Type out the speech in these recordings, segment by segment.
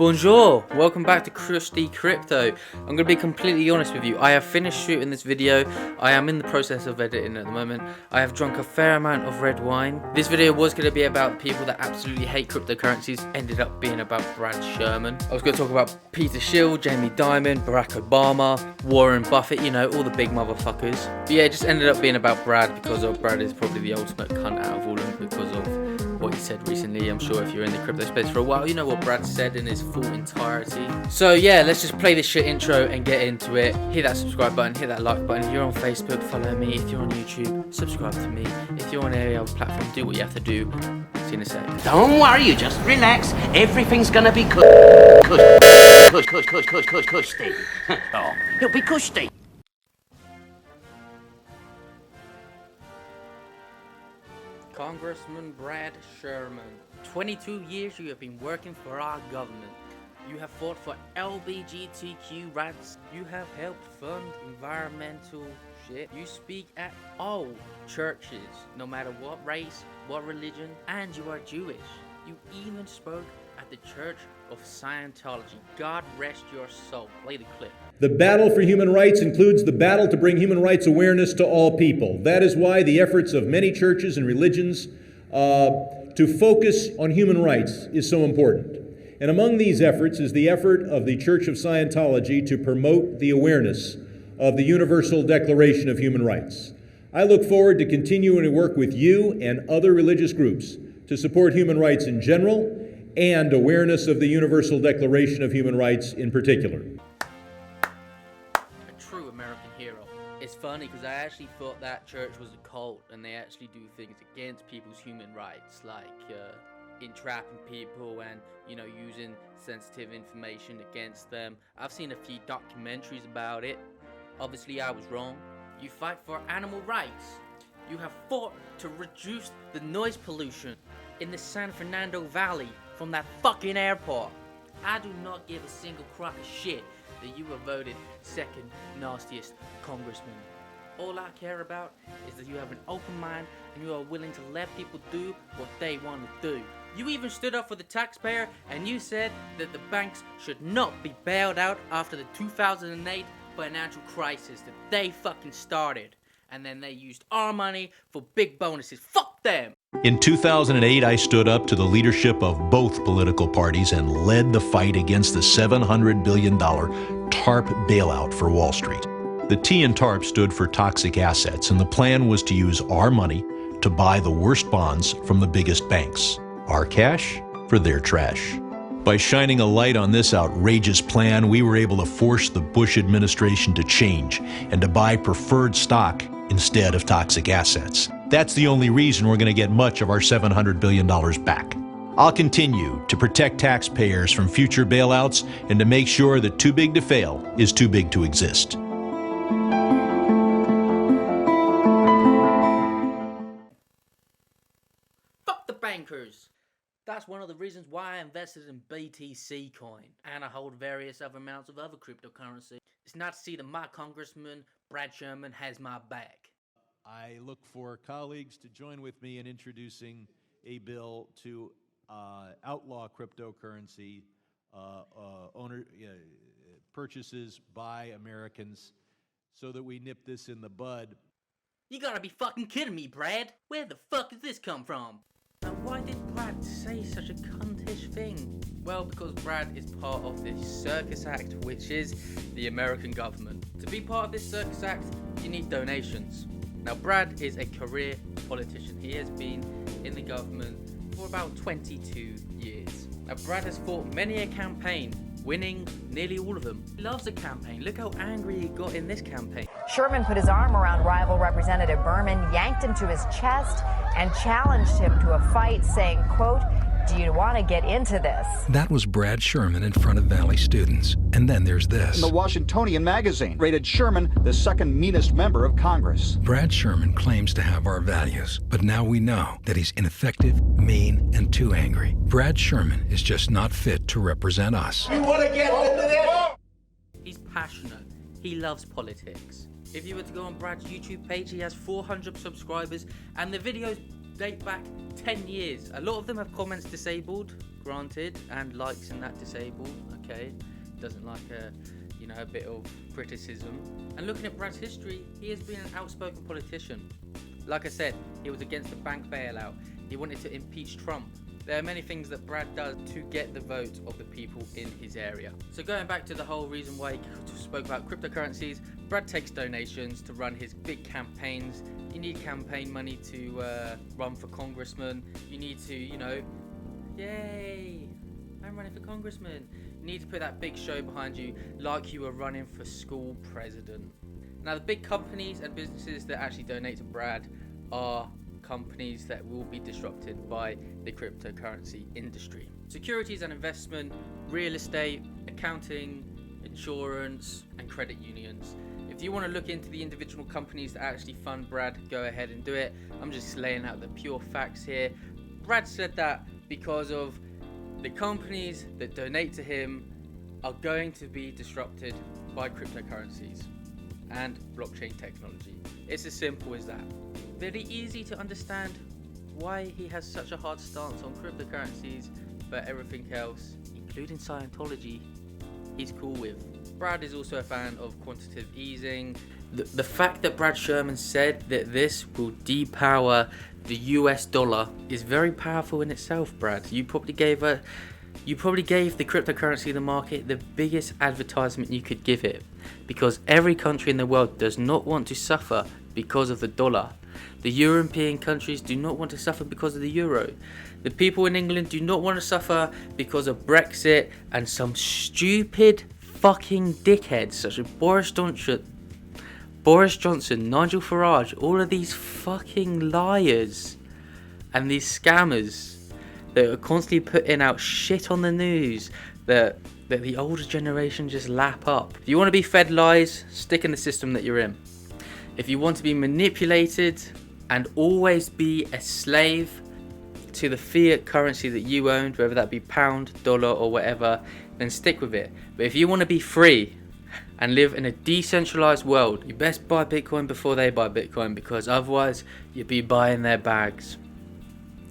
Bonjour, welcome back to Krusty Crypto. I'm going to be completely honest with you. I have finished shooting this video. I am in the process of editing at the moment. I have drunk a fair amount of red wine. This video was going to be about people that absolutely hate cryptocurrencies. Ended up being about Brad Sherman. I was going to talk about Peter Schill, Jamie Dimon, Barack Obama, Warren Buffett, you know, all the big motherfuckers. But yeah, it just ended up being about Brad because Brad is probably the ultimate cunt out of all of them because of what he said recently. I'm sure if you're in the crypto space for a while, you know what Brad said in his full entirety. So yeah, let's just play this shit intro and get into it. Hit that subscribe button, hit that like button. If you're on Facebook, follow me. If you're on YouTube, subscribe to me. If you're on any other platform, do what you have to do. See you in a sec. Don't worry, you just relax. Everything's gonna be cushy. Oh, it'll be cushy. Congressman Brad Sherman. 22 years you have been working for our government. You have fought for LGBTQ rights. You have helped fund environmental shit. You speak at all churches, no matter what race, what religion, and you are Jewish. You even spoke at the Church of Scientology. God rest your soul. Play the clip. The battle for human rights includes the battle to bring human rights awareness to all people. That is why the efforts of many churches and religions to focus on human rights is so important. And among these efforts is the effort of the Church of Scientology to promote the awareness of the Universal Declaration of Human Rights. I look forward to continuing to work with you and other religious groups to support human rights in general and awareness of the Universal Declaration of Human Rights in particular. True American hero. It's funny because I actually thought that church was a cult and they actually do things against people's human rights, like entrapping people and, you know, using sensitive information against them. I've seen a few documentaries about it. Obviously I was wrong. You fight for animal rights. You have fought to reduce the noise pollution in the San Fernando Valley from that fucking airport. I do not give a single crock of shit that you were voted second nastiest congressman. All I care about is that you have an open mind and you are willing to let people do what they want to do. You even stood up for the taxpayer and you said that the banks should not be bailed out after the 2008 financial crisis that they fucking started. And then they used our money for big bonuses. Fuck them! In 2008, I stood up to the leadership of both political parties and led the fight against the $700 billion TARP bailout for Wall Street. The T in TARP stood for toxic assets, and the plan was to use our money to buy the worst bonds from the biggest banks. Our cash for their trash. By shining a light on this outrageous plan, we were able to force the Bush administration to change and to buy preferred stock instead of toxic assets. That's the only reason we're going to get much of our $700 billion back. I'll continue to protect taxpayers from future bailouts and to make sure that too big to fail is too big to exist. Fuck the bankers! That's one of the reasons why I invested in BTC coin, and I hold various other amounts of other cryptocurrency. It's not to see that my congressman, Brad Sherman, has my back. I look for colleagues to join with me in introducing a bill to outlaw cryptocurrency purchases by Americans so that we nip this in the bud. You gotta be fucking kidding me, Brad! Where the fuck did this come from? And why did Brad say such a cuntish thing? Well, because Brad is part of this circus act, which is the American government. To be part of this circus act, you need donations. Now, Brad is a career politician. He has been in the government for about 22 years. Now, Brad has fought many a campaign, winning nearly all of them. He loves a campaign. Look how angry he got in this campaign. Sherman put his arm around rival Representative Berman, yanked him to his chest, and challenged him to a fight, saying, quote, "Do you want to get into this?" That was Brad Sherman in front of Valley students. And then there's this. The Washingtonian magazine rated Sherman the second meanest member of Congress. Brad Sherman claims to have our values, but now we know that he's ineffective, mean, and too angry. Brad Sherman is just not fit to represent us. You want to get into this? He's passionate. He loves politics. If you were to go on Brad's YouTube page, he has 400 subscribers, and the videos date back 10 years. A lot of them have comments disabled, granted, and likes in that disabled, okay? Doesn't like a bit of criticism. And looking at Brad's history, he has been an outspoken politician. Like I said, he was against the bank bailout. He wanted to impeach Trump. There are many things that Brad does to get the vote of the people in his area. So going back to the whole reason why he spoke about cryptocurrencies, Brad takes donations to run his big campaigns. You need campaign money to run for congressman. You need to, yay, I'm running for congressman. You need to put that big show behind you like you were running for school president. Now the big companies and businesses that actually donate to Brad are companies that will be disrupted by the cryptocurrency industry. Securities and investment, real estate, accounting, insurance, and credit unions. If you want to look into the individual companies that actually fund Brad, go ahead and do it. I'm just laying out the pure facts here. Brad said that because of the companies that donate to him are going to be disrupted by cryptocurrencies and blockchain technology. It's as simple as that. Very easy to understand why he has such a hard stance on cryptocurrencies, but everything else, including Scientology, he's cool with. Brad is also a fan of quantitative easing. The fact that Brad Sherman said that this will depower the US dollar is very powerful in itself, Brad. You probably gave the cryptocurrency, the market, the biggest advertisement you could give it, because every country in the world does not want to suffer because of the dollar. The European countries do not want to suffer because of the euro. The people in England do not want to suffer because of Brexit and some stupid fucking dickheads such as Boris Johnson, Nigel Farage, all of these fucking liars and these scammers that are constantly putting out shit on the news that the older generation just lap up. If you want to be fed lies, stick in the system that you're in. If you want to be manipulated and always be a slave to the fiat currency that you owned, whether that be pound, dollar or whatever, then stick with it. But if you want to be free and live in a decentralized world, you best buy Bitcoin before they buy Bitcoin, because otherwise you'll be buying their bags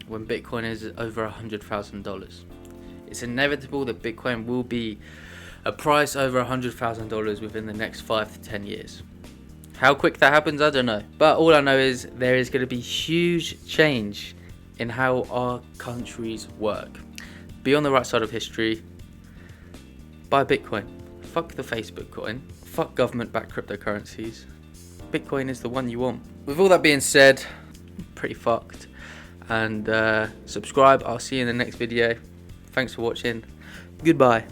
when Bitcoin is over $100,000. It's inevitable that Bitcoin will be a price over $100,000 within the next 5 to 10 years. How quick that happens, I don't know. But all I know is there is going to be huge change in how our countries work. Be on the right side of history. Buy Bitcoin. Fuck the Facebook coin. Fuck government-backed cryptocurrencies. Bitcoin is the one you want. With all that being said, I'm pretty fucked. And subscribe. I'll see you in the next video. Thanks for watching. Goodbye.